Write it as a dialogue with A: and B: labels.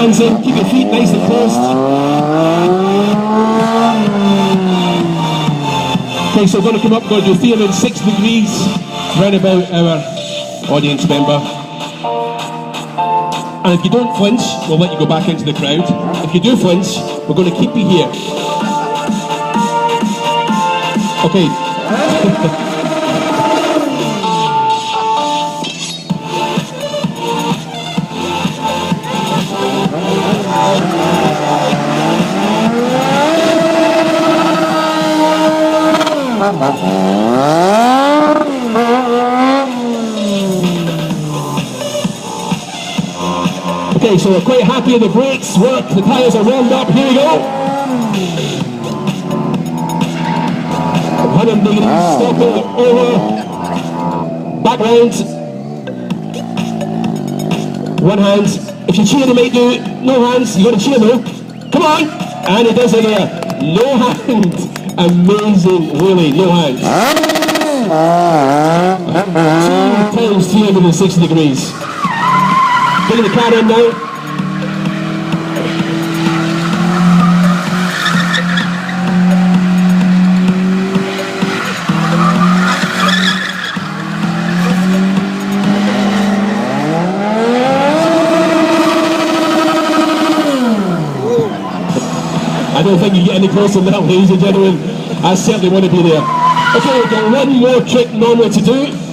A: hands in, keep your feet nice and closed. Okay, so we're going to come up, we're going to do 306 degrees round about our audience member. And if you don't flinch, we'll let you go back into the crowd. If you do flinch, we're going to keep you here. Okay. Okay, so we're quite happy with the brakes work, the tyres are warmed up, here we go. 100 degrees, stop it, over, back round. One hand, if you cheer they might do, no hands, you got to cheer though. Come on, and it does it there, no hand, amazing, really, no hands. 2 times 360 degrees. Bring the car in now. I don't think you get any closer than that, ladies and gentlemen. I certainly want to be there. Okay, we've got one more trick normally to do.